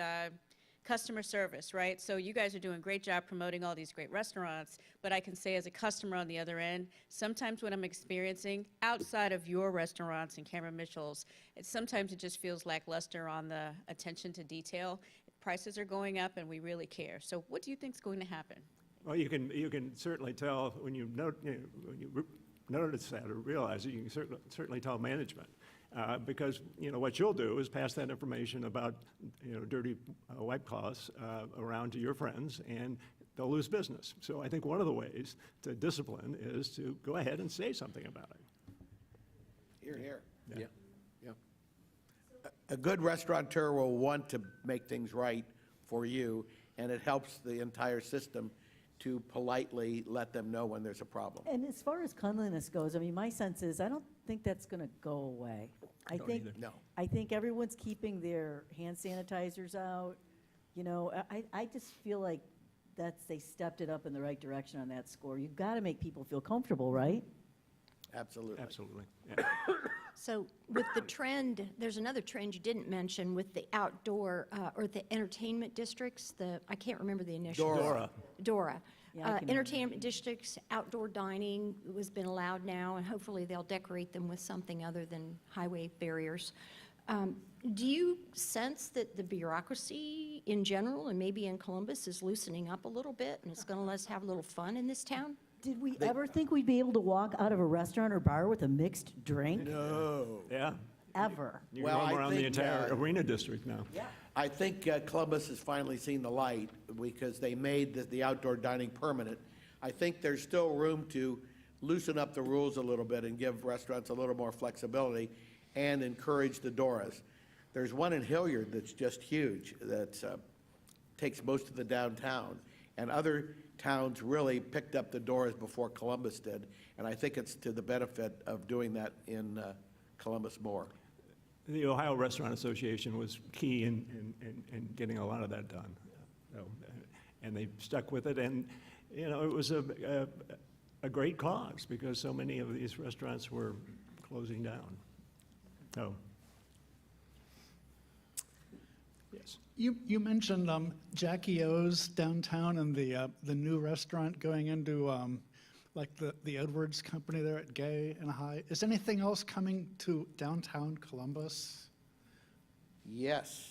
customer service, right? So you guys are doing a great job promoting all these great restaurants, but I can say as a customer on the other end, sometimes what I'm experiencing outside of your restaurants and Cameron Mitchell's, sometimes it just feels lackluster on the attention to detail. Prices are going up and we really care. So what do you think is going to happen? Well, you can certainly tell when you notice that or realize it, you can certainly tell management. Because, you know, what you'll do is pass that information about, you know, dirty wipe cloths around to your friends, and they'll lose business. So I think one of the ways to discipline is to go ahead and say something about it. Hear, hear. Yeah. A good restaurateur will want to make things right for you, and it helps the entire system to politely let them know when there's a problem. And as far as cleanliness goes, I mean, my sense is I don't think that's going to go away. No. I think everyone's keeping their hand sanitizers out. You know, I just feel like they stepped it up in the right direction on that score. You've got to make people feel comfortable, right? Absolutely. Absolutely. Yeah. So with the trend, there's another trend you didn't mention with the outdoor or the entertainment districts, I can't remember the initials. Dora. Yeah, I can Entertainment districts, outdoor dining has been allowed now, and hopefully they'll decorate them with something other than highway barriers. Do you sense that the bureaucracy in general, and maybe in Columbus, is loosening up a little bit, and it's going to let us have a little fun in this town? Did we ever think we'd be able to walk out of a restaurant or bar with a mixed drink? No. Yeah. Ever. You Well, can roam I around the think, entire arena district now. Yeah. I think Columbus has finally seen the light because they made the outdoor dining permanent. I think there's still room to loosen up the rules a little bit and give restaurants a little more flexibility and encourage the Doras. There's one in Hilliard that's just huge, that takes most of the downtown. And other towns really picked up the Doras before Columbus did. And I think it's to the benefit of doing that in Columbus more. The Ohio Restaurant Association was key in getting a lot of that done. So, and they stuck with it, and, you know, it was a great cause because so many of these restaurants were closing down. So, yes. You mentioned Jackie O's downtown and the new restaurant going into like the Edwards company there at Gay and High. Is anything else coming to downtown Columbus? Yes.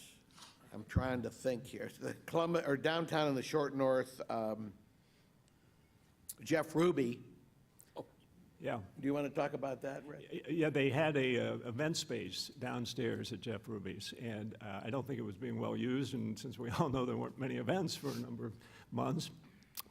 I'm trying to think here. The Columbus, or downtown in the short north, Jeff Ruby. Yeah. Do you want to talk about that, Rick? Yeah, they had a event space downstairs at Jeff Ruby's, and I don't think it was being well used, and since we all know there weren't many events for a number of months,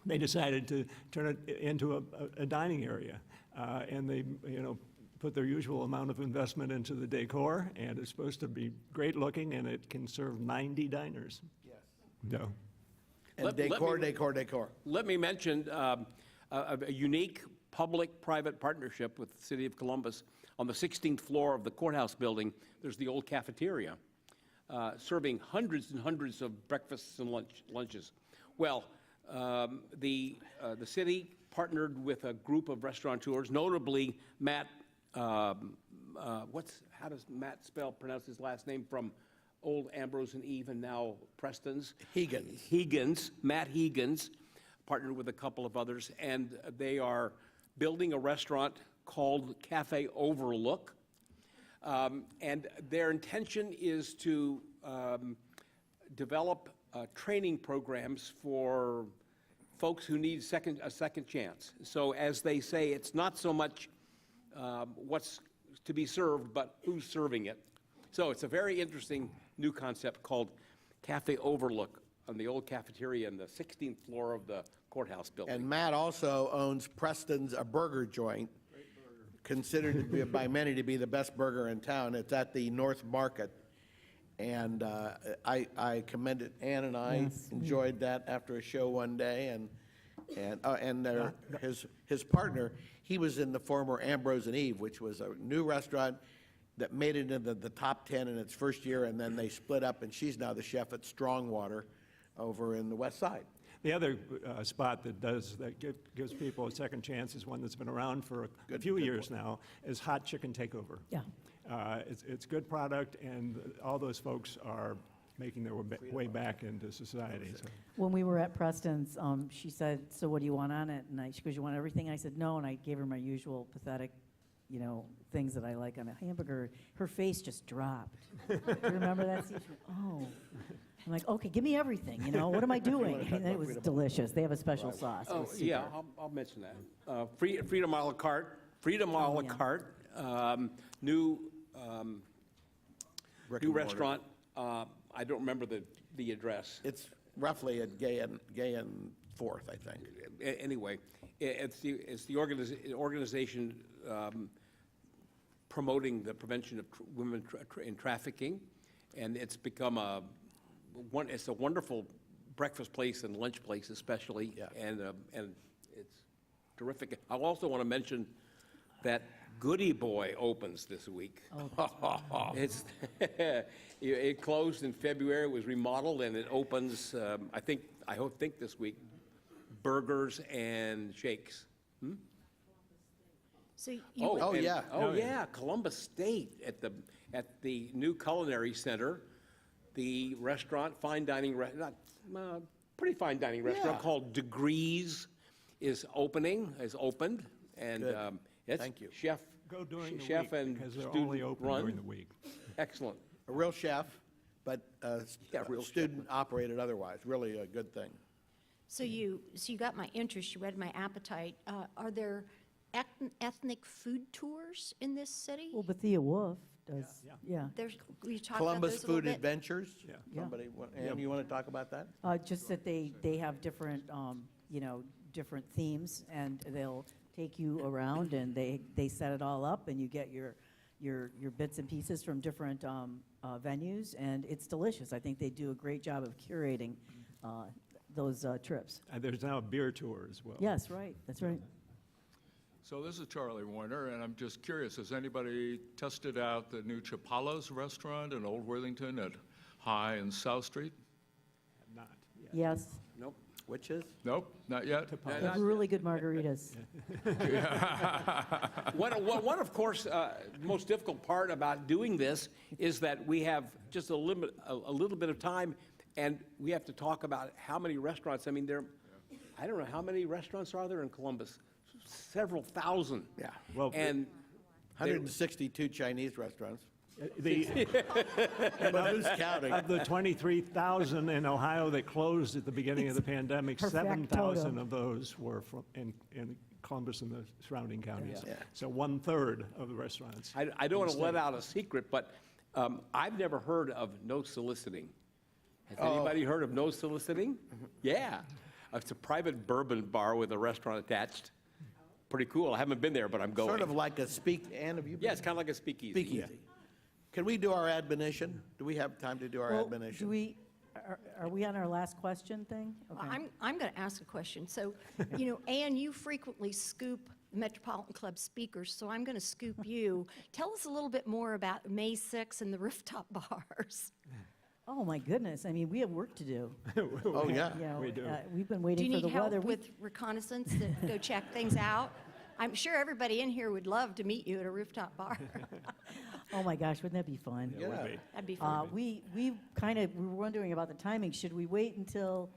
they decided to turn it into a dining area. And they, you know, put their usual amount of investment into the decor, and it's supposed to be great looking, and it can serve 90 diners. Yes. No. And decor. Let me mention a unique public-private partnership with the City of Columbus. On the 16th floor of the courthouse building, there's the old cafeteria, serving hundreds and hundreds of breakfasts and lunches. Well, the city partnered with a group of restaurateurs, notably Matt, how does Matt pronounce his last name, from old Ambrose and Eve and now Preston's? Matt Higgins, partnered with a couple of others, and they are building a restaurant called Cafe Overlook. And their intention is to develop training programs for folks who need a second chance. So as they say, it's not so much what's to be served, but who's serving it. So it's a very interesting new concept called Cafe Overlook on the old cafeteria in the 16th floor of the courthouse building. And Matt also owns Preston's, a burger joint, considered by many to be the best burger in town. It's at the North Market. And I commend it. Ann and I enjoyed that after a show one day. And his partner, he was in the former Ambrose and Eve, which was a new restaurant, that made it into the top 10 in its first year, and then they split up, and she's now the chef at Strongwater over in the West Side. The other spot that gives people a second chance is one that's been around for a few years now, is Hot Chicken Takeover. Yeah. It's good product, and all those folks are making their way back into society. So. When we were at Preston's, she said, "So what do you want on it?" And she goes, "You want everything?" I said, "No," and I gave her my usual pathetic, things that I like on a hamburger. Her face just dropped. Do you remember that scene? She went, "Oh." I'm like, "Okay, give me everything, what am I doing?" And it was delicious. They have a special sauce. It Oh, was super. yeah, I'll mention that. Freedom a la carte, Freedom a la yeah. carte, new Brick new and mortar. restaurant. I don't remember the address. It's roughly at Gay and 4th, I think. Anyway, it's the organization promoting the prevention of women in trafficking, and it's become it's a wonderful breakfast place and lunch place especially, Yeah. and it's terrific. I also want to mention that Goody Boy opens this week. Oh, It's it closed in February. It was remodeled, and it opens. I think this week. Burgers and shakes. So you Yeah, Columbus State at the new Culinary Center, the restaurant, pretty fine dining restaurant Yeah. called Degrees is opened, and Good. it's Thank you. chef Go during the chef week, and because they're student only open run. during the week. Excellent. A real chef, but real chef. student operated otherwise. Really a good thing. So you got my interest, you read my appetite. Are there ethnic food tours in this city? Well, Bethia Wolf does. Yeah. Will you talk Columbus about those a little Food bit? Adventures. Yeah. Somebody, Ann, you want to talk about that? Just that they have different, different themes, and they'll take you around, and they set it all up, and you get your bits and pieces from different venues, and it's delicious. I think they do a great job of curating those trips. There's now a beer tour as well. Yes, right. That's right. So this is Charlie Warner, and I'm just curious, has anybody tested out the new Chapala's restaurant in Old Worthington at High and South Street? Not yet. Yes. Nope. Which is? Nope, not yet? They have really good margaritas. One of course, most difficult part about doing this is that we have just a little bit of time, and we have to talk about how many restaurants. I mean, I don't know, how many restaurants are there in Columbus? Several thousand. Yeah. Well, And 162 Chinese restaurants. The, But who's counting? of the 23,000 in Ohio that closed at the beginning of the pandemic, Perfecto. 7,000 of those were in Columbus and the surrounding counties. Yeah. So 1/3 of the restaurants. I don't want to let out a secret, but I've never heard of no soliciting. Has anybody heard of no soliciting? Yeah. It's a private bourbon bar with a restaurant attached. Pretty cool. I haven't been there, but I'm going. Sort of like a Ann, have you been? Yeah, it's kind of like a speakeasy. Speakeasy. Can we do our admonition? Do we have time to do our Well, admonition? are we on our last question thing? Okay. I'm going to ask a question. So, Ann, you frequently scoop Metropolitan Club speakers, so I'm going to scoop you. Tell us a little bit more about May 6th and the rooftop bars. Oh, my goodness. I mean, we have work to do. Oh, yeah. We do. We've been Do waiting you for the need help weather. with reconnaissance to go check things out? I'm sure everybody in here would love to meet you at a rooftop bar. Oh, my gosh, wouldn't that be fun? It would be. That'd be fun. We were wondering about the timing. Should we wait until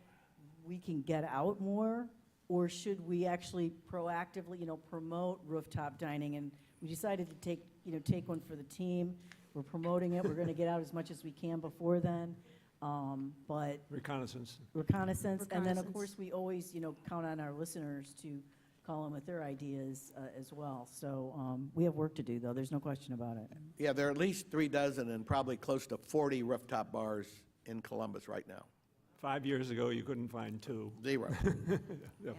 we can get out more? Or should we actually proactively, promote rooftop dining? And we decided to take one for the team. We're promoting it. We're going to get out as much as we can before then. But Reconnaissance. reconnaissance. And then, of Reconnaissance. course, we always, count on our listeners to call in with their ideas as well. So we have work to do, though. There's no question about it. Yeah, there are at least 36 and probably close to 40 rooftop bars in Columbus right now. 5 years ago, you couldn't find 2. 0. Yeah.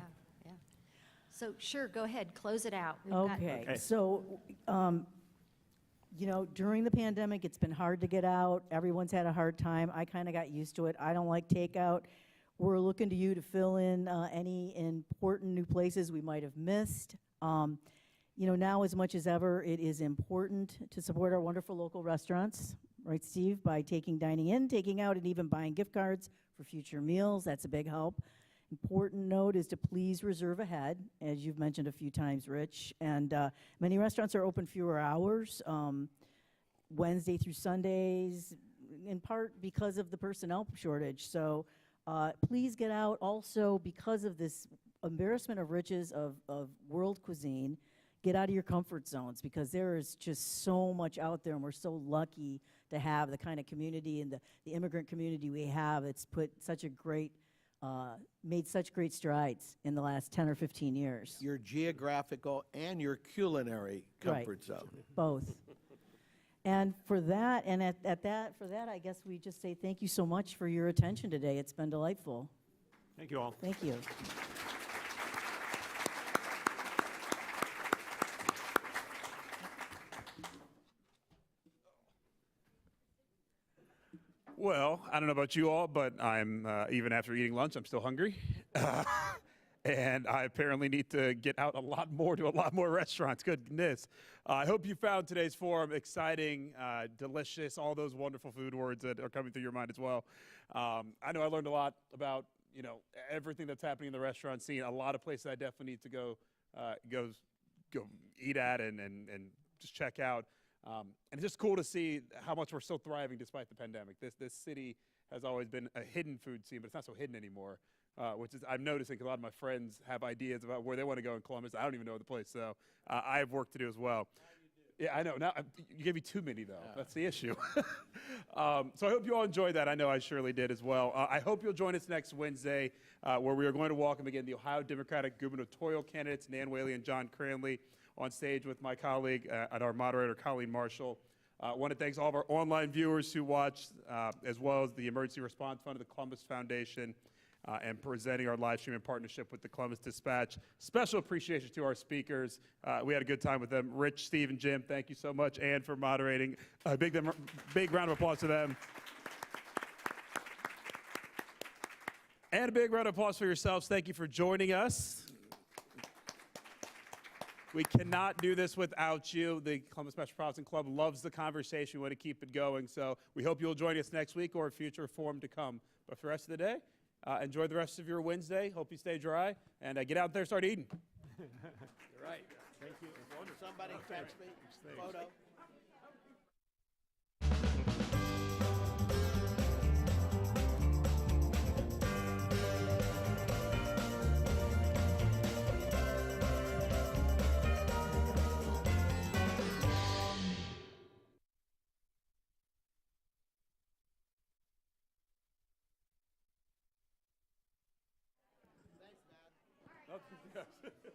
So, sure, go ahead, close it out. We've got- Okay, so, during the pandemic, it's been hard to get out. Everyone's had a hard time. I kind of got used to it. I don't like takeout. We're looking to you to fill in any important new places we might have missed. You know, now as much as ever, it is important to support our wonderful local restaurants, right, Steve, by taking dining in, taking out, and even buying gift cards for future meals. That's a big help. Important note is to please reserve ahead, as you've mentioned a few times, Rich. And many restaurants are open fewer hours, Wednesday through Sundays, in part because of the personnel shortage. So please get out. Also, because of this embarrassment of riches of world cuisine, get out of your comfort zones, because there is just so much out there, and we're so lucky to have the kind of community and the immigrant community we have. It's put such a great, made such great strides in the last 10 or 15 years. Your geographical and your culinary comfort zone. Both. And for that, and for that, I guess we just say thank you so much for your attention today. It's been delightful. Thank you all. Thank you. Well, I don't know about you all, but I'm, even after eating lunch, I'm still hungry. And I apparently need to get out a lot more to a lot more restaurants. Goodness. I hope you found today's forum exciting, delicious, all those wonderful food words that are coming through your mind as well. I know I learned a lot about, you know, everything that's happening in the restaurant scene. A lot of places I definitely need to go eat at and just check out. And it's just cool to see how much we're still thriving despite the pandemic. This city has always been a hidden food scene, but it's not so hidden anymore. Which is, I'm noticing, 'cause a lot of my friends have ideas about where they want to go in Columbus. I don't even know the place, so I have work to do as well. Yeah, I know. Now you gave me too many, though. Yeah. That's the issue. So I hope you all enjoyed that. I know I surely did as well. I hope you'll join us next Wednesday, where we are going to welcome again the Ohio Democratic gubernatorial candidates, Nan Whaley and John Cranley, on stage with my colleague and our moderator, Colleen Marshall. I want to thank all of our online viewers who watched, as well as the Emergency Response Fund of the Columbus Foundation, and presenting our live stream in partnership with the Columbus Dispatch. Special appreciation to our speakers. We had a good time with them. Rich, Steve, and Jim, thank you so much. And for moderating. A big round of applause to them. And a big round of applause for yourselves. Thank you for joining us. We cannot do this without you. The Columbus Metropolitan Club loves the conversation. We want to keep it going. So we hope you'll join us next week or a future forum to come. But for the rest of the day, enjoy the rest of your Wednesday. Hope you stay dry. And get out there and start eating. You're right. Thank you. Somebody catch me. Photo. Thanks, Matt.